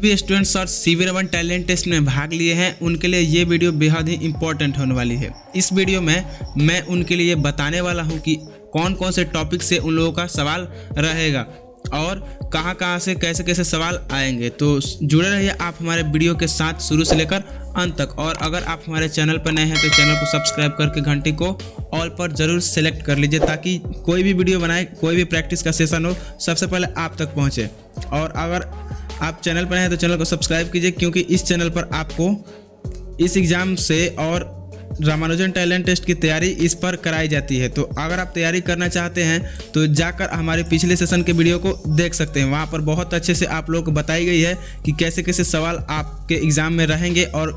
भी स्टूडेंट्स और CV Raman talent test में भाग लिए हैं उनके लिए ये वीडियो बेहद ही इंपॉर्टेंट होने वाली है। इस वीडियो में मैं उनके लिए बताने वाला हूं कि कौन कौन से टॉपिक से उन लोगों का सवाल रहेगा और कहां से कैसे कैसे सवाल आएंगे। तो जुड़े रहिए आप हमारे वीडियो के साथ शुरू से लेकर अंत तक। और अगर आप हमारे चैनल पर नए हैं तो चैनल को सब्सक्राइब करके घंटी को ऑल पर ज़रूर सेलेक्ट कर लीजिए ताकि कोई भी वीडियो बनाए, कोई भी प्रैक्टिस का सेशन हो, सबसे पहले आप तक पहुंचे। और अगर आप चैनल पर हैं तो चैनल को सब्सक्राइब कीजिए क्योंकि इस चैनल पर आपको इस एग्ज़ाम से और रामानुजन टैलेंट टेस्ट की तैयारी इस पर कराई जाती है। तो अगर आप तैयारी करना चाहते हैं तो जाकर हमारे पिछले सेशन के वीडियो को देख सकते हैं। वहाँ पर बहुत अच्छे से आप लोगों को बताई गई है कि कैसे कैसे सवाल आपके एग्ज़ाम में रहेंगे और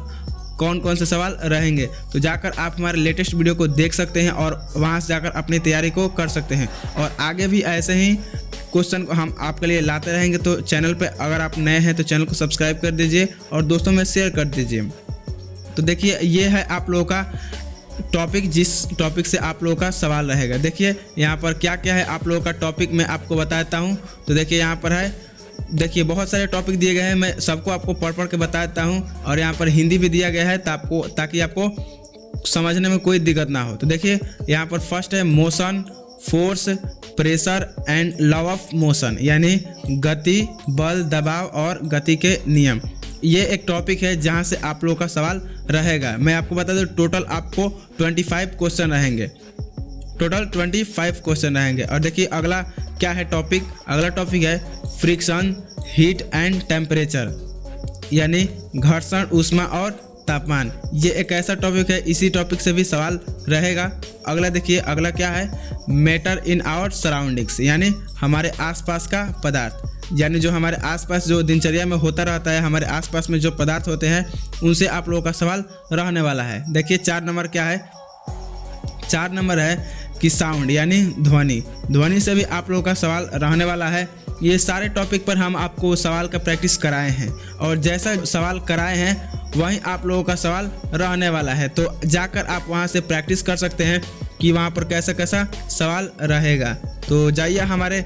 कौन कौन से सवाल रहेंगे। तो जाकर आप हमारे लेटेस्ट वीडियो को देख सकते हैं और वहाँ से जाकर अपनी तैयारी को कर सकते हैं। और आगे भी ऐसे ही क्वेश्चन को हम आपके लिए लाते रहेंगे। तो चैनल पे अगर आप नए हैं तो चैनल को सब्सक्राइब कर दीजिए और दोस्तों में शेयर कर दीजिए। तो देखिए ये है आप लोगों का टॉपिक, जिस टॉपिक से आप लोगों का सवाल रहेगा। देखिए यहाँ पर क्या क्या है आप लोगों का टॉपिक मैं आपको बताता हूँ। तो देखिए यहाँ पर है, देखिए बहुत सारे टॉपिक दिए गए हैं, मैं सबको आपको पढ़ के बताता हूँ। और यहाँ पर हिंदी भी दिया गया है ताकि आपको समझने में कोई दिक्कत ना हो। तो देखिए यहाँ पर फर्स्ट है motion, force, pressure and law of motion, यानी गति, बल, दबाव और गति के नियम। ये एक टॉपिक है जहाँ से आप लोगों का सवाल रहेगा। मैं आपको बता दूँ टोटल आपको 25 क्वेश्चन रहेंगे, टोटल 25 क्वेश्चन रहेंगे। और देखिए अगला क्या है टॉपिक, अगला टॉपिक है फ्रिक्शन, हीट एंड टेम्परेचर, यानी घर्षण, ऊष्मा और तापमान। ये एक ऐसा टॉपिक है, इसी टॉपिक से भी सवाल रहेगा। अगला देखिए अगला क्या है, मैटर इन आवर सराउंडिंग्स, यानी हमारे आसपास का पदार्थ, यानी जो हमारे आसपास जो दिनचर्या में होता रहता है, हमारे आसपास में जो पदार्थ होते हैं उनसे आप लोगों का सवाल रहने वाला है। देखिए 4 नंबर क्या है, 4 नंबर है कि साउंड, यानी ध्वनि, ध्वनि से भी आप लोगों का सवाल रहने वाला है। ये सारे टॉपिक पर हम आपको सवाल का प्रैक्टिस कराए हैं और जैसा सवाल कराए हैं वहीं आप लोगों का सवाल रहने वाला है। तो जाकर आप वहां से प्रैक्टिस कर सकते हैं कि वहां पर कैसा कैसा सवाल रहेगा। तो जाइए हमारे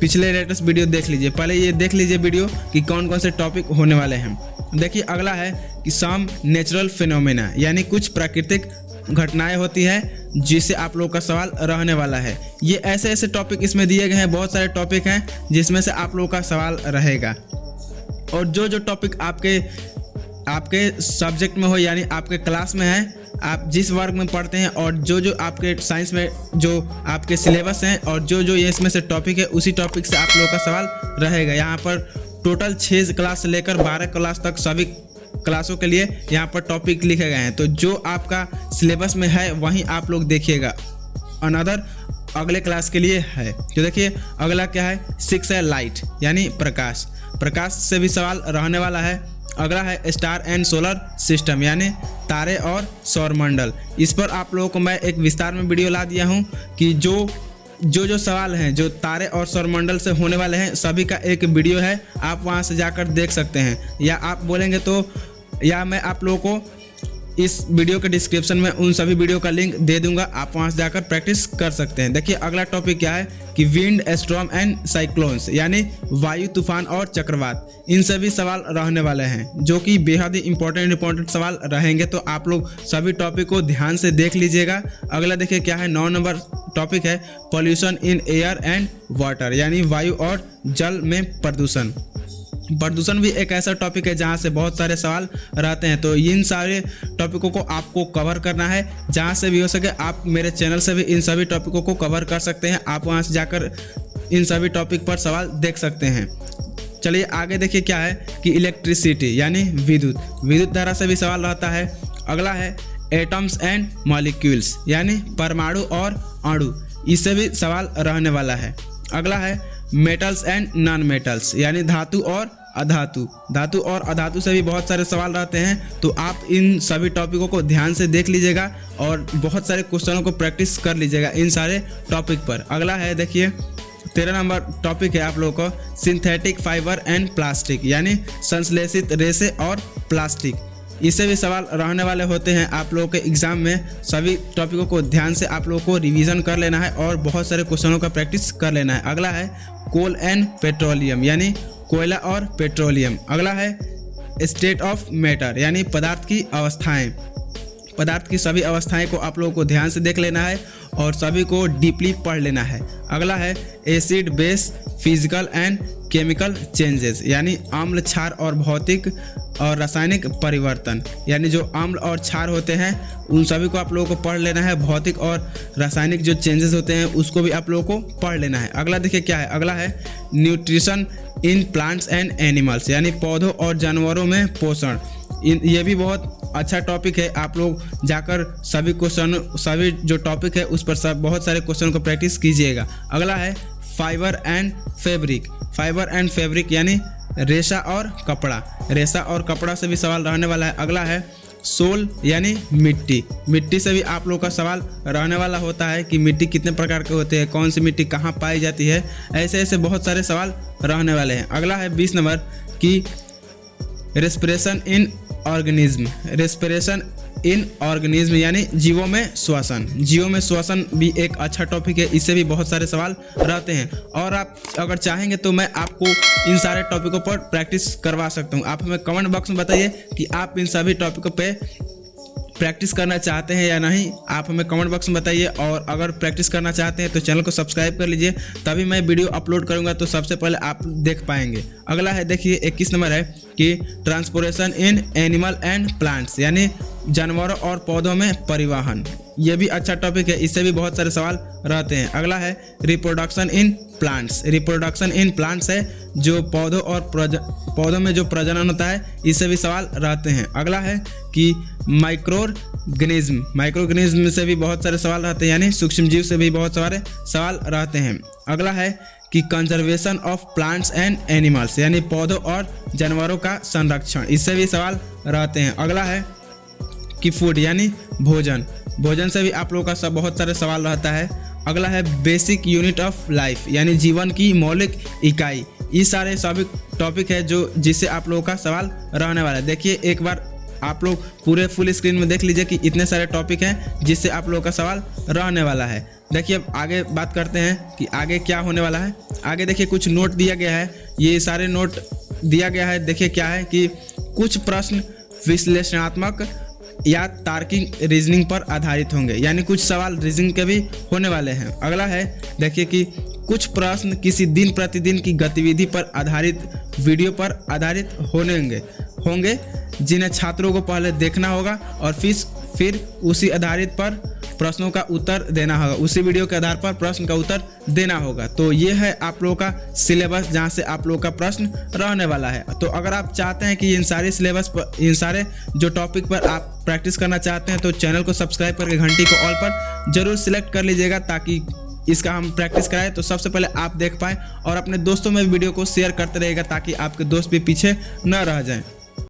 पिछले लेटेस्ट वीडियो देख लीजिए, पहले ये देख लीजिए वीडियो कि कौन कौन से टॉपिक होने वाले हैं। देखिए अगला है कि सम नेचुरल फिनोमेना, यानी कुछ प्राकृतिक घटनाएं होती है जिससे आप लोगों का सवाल रहने वाला है। ये ऐसे ऐसे टॉपिक इसमें दिए गए हैं, बहुत सारे टॉपिक हैं जिसमें से आप लोगों का सवाल रहेगा। और जो टॉपिक आपके सब्जेक्ट में हो, यानी आपके क्लास में है, आप जिस वर्ग में पढ़ते हैं और जो आपके साइंस में जो आपके सिलेबस हैं और जो ये इसमें से टॉपिक है उसी टॉपिक से आप लोगों का सवाल रहेगा। यहाँ पर टोटल 6 क्लास से लेकर 12 क्लास तक सभी क्लासों के लिए यहाँ पर टॉपिक लिखे गए हैं। तो जो आपका सिलेबस में है वहीं आप लोग देखिएगा, अनदर अगले क्लास के लिए है। तो देखिए अगला क्या है, 6 है लाइट, यानी प्रकाश, प्रकाश से भी सवाल रहने वाला है। अगला है स्टार एंड सोलर सिस्टम, यानी तारे और सौरमंडल। इस पर आप लोगों को मैं एक विस्तार में वीडियो ला दिया हूँ कि जो सवाल हैं जो तारे और सौरमंडल से होने वाले हैं सभी का एक वीडियो है, आप वहां से जाकर देख सकते हैं। या आप बोलेंगे तो या मैं आप लोगों को इस वीडियो के डिस्क्रिप्शन में उन सभी वीडियो का लिंक दे दूंगा, आप वहां से जाकर प्रैक्टिस कर सकते हैं। देखिए अगला टॉपिक क्या है कि विंड, स्टॉर्म एंड साइक्लोन्स, यानी वायु, तूफान और चक्रवात। इन सभी सवाल रहने वाले हैं जो कि बेहद ही इंपॉर्टेंट सवाल रहेंगे। तो आप लोग सभी टॉपिक को ध्यान से देख लीजिएगा। अगला देखिए क्या है, 9 नंबर टॉपिक है pollution in air and water, यानी वायु और जल में प्रदूषण। प्रदूषण भी एक ऐसा टॉपिक है जहां से बहुत सारे सवाल रहते हैं। तो इन सारे टॉपिकों को आपको कवर करना है, जहां से भी हो सके आप मेरे चैनल से भी इन सभी टॉपिकों को कवर कर सकते हैं। आप वहां से जाकर इन सभी टॉपिक पर सवाल देख सकते हैं। चलिए आगे देखिए क्या है कि इलेक्ट्रिसिटी, यानी विद्युत धारा से भी सवाल रहता है। अगला है एटम्स एंड मॉलिक्यूल्स, यानी परमाणु और अणु, इससे भी सवाल रहने वाला है। अगला है मेटल्स एंड नॉन मेटल्स, यानी धातु और अधातु, धातु और अधातु से भी बहुत सारे सवाल रहते हैं। तो आप इन सभी टॉपिकों को ध्यान से देख लीजिएगा और बहुत सारे क्वेश्चनों को प्रैक्टिस कर लीजिएगा इन सारे टॉपिक पर। अगला है देखिए 13 नंबर टॉपिक है आप लोगों को सिंथेटिक फाइबर एंड प्लास्टिक, यानी संश्लेषित रेशे और प्लास्टिक। इससे भी सवाल रहने वाले होते हैं आप लोगों के एग्जाम में। सभी टॉपिकों को ध्यान से आप लोगों को रिवीजन कर लेना है और बहुत सारे क्वेश्चनों का प्रैक्टिस कर लेना है। अगला है कोल एंड पेट्रोलियम, यानी कोयला और पेट्रोलियम। अगला है स्टेट ऑफ मैटर यानी पदार्थ की अवस्थाएं। पदार्थ की सभी अवस्थाएं को आप लोगों को ध्यान से देख लेना है और सभी को डीपली पढ़ लेना है। अगला है acid base physical and chemical changes यानी अम्ल क्षार और भौतिक और रासायनिक परिवर्तन, यानी जो अम्ल और क्षार होते हैं उन सभी को आप लोगों को पढ़ लेना है। भौतिक और रासायनिक जो चेंजेस होते हैं उसको भी आप लोगों को पढ़ लेना है। अगला देखिए क्या है, अगला है nutrition in plants and animals यानी पौधों और जानवरों में पोषण। ये भी बहुत अच्छा टॉपिक है, आप लोग जाकर सभी जो टॉपिक है उस पर बहुत सारे क्वेश्चन को प्रैक्टिस कीजिएगा। अगला है fibre and fabric. Fibre and fabric यानी रेशा और कपड़ा। रेशा और कपड़ा से भी सवाल रहने वाला है। अगला है सोल यानी मिट्टी। मिट्टी से भी आप लोग का सवाल रहने वाला होता है कि मिट्टी कितने प्रकार के होते हैं, कौन सी मिट्टी कहाँ पाई जाती है, ऐसे ऐसे बहुत सारे सवाल रहने वाले हैं। अगला है 20 नंबर की respiration in organism. Respiration in organism यानी जीवों में श्वसन। जीवों में श्वसन भी एक अच्छा टॉपिक है, इससे भी बहुत सारे सवाल रहते हैं और आप अगर चाहेंगे तो मैं आपको इन सारे टॉपिकों पर प्रैक्टिस करवा सकता हूं। आप हमें कमेंट बॉक्स में बताइए कि आप इन सभी टॉपिकों पे प्रैक्टिस करना चाहते हैं या नहीं, आप हमें कमेंट बॉक्स में बताइए। और अगर प्रैक्टिस करना चाहते हैं तो चैनल को सब्सक्राइब कर लीजिए, तभी मैं वीडियो अपलोड करूंगा तो सबसे पहले आप देख पाएंगे। अगला है देखिए 21 नंबर है कि transportation in animal and plants यानी जानवरों और पौधों में परिवहन। ये भी अच्छा टॉपिक है, इससे भी बहुत सारे सवाल रहते हैं। अगला है reproduction in plants. Reproduction in plants है जो पौधों और पौधों में जो प्रजनन होता है, इससे भी सवाल रहते हैं। अगला है कि माइक्रोऑर्गेनिज्म। माइक्रोऑर्गेनिज्म से भी बहुत सारे सवाल रहते हैं यानी सूक्ष्म जीव से भी बहुत सारे सवाल रहते हैं। अगला है कि conservation of plants and animals यानी पौधों और जानवरों का संरक्षण, इससे भी सवाल रहते हैं। अगला है कि फूड यानी भोजन। भोजन से भी आप लोगों का बहुत सारे सवाल रहता है। अगला है बेसिक यूनिट ऑफ लाइफ यानी जीवन की मौलिक इकाई। ये सारे सभी टॉपिक है जिससे आप लोगों का सवाल रहने वाला है। देखिए एक बार आप लोग पूरे फुल स्क्रीन में देख लीजिए कि इतने सारे टॉपिक हैं जिससे आप लोगों का सवाल रहने वाला है। देखिए अब आगे बात करते हैं कि आगे क्या होने वाला है। आगे देखिए कुछ नोट दिया गया है, ये सारे नोट दिया गया है। देखिए क्या है कि कुछ प्रश्न विश्लेषणात्मक या तार्किक रीजनिंग पर आधारित होंगे, यानी कुछ सवाल रीजनिंग के भी होने वाले हैं। अगला है देखिए कि कुछ प्रश्न किसी दिन प्रतिदिन की गतिविधि पर आधारित वीडियो पर आधारित होंगे जिन्हें छात्रों को पहले देखना होगा और फिर उसी आधारित पर प्रश्नों का उत्तर देना होगा, उसी वीडियो के आधार पर प्रश्न का उत्तर देना होगा। तो ये है आप लोगों का सिलेबस जहाँ से आप लोगों का प्रश्न रहने वाला है। तो अगर आप चाहते हैं कि इन सारे सिलेबस पर, इन सारे जो टॉपिक पर आप प्रैक्टिस करना चाहते हैं तो चैनल को सब्सक्राइब करके घंटी को ऑल पर जरूर सिलेक्ट कर लीजिएगा, ताकि इसका हम प्रैक्टिस कराएं तो सबसे पहले आप देख पाएँ और अपने दोस्तों में वीडियो को शेयर करते रहिएगा ताकि आपके दोस्त भी पीछे न रह जाएं।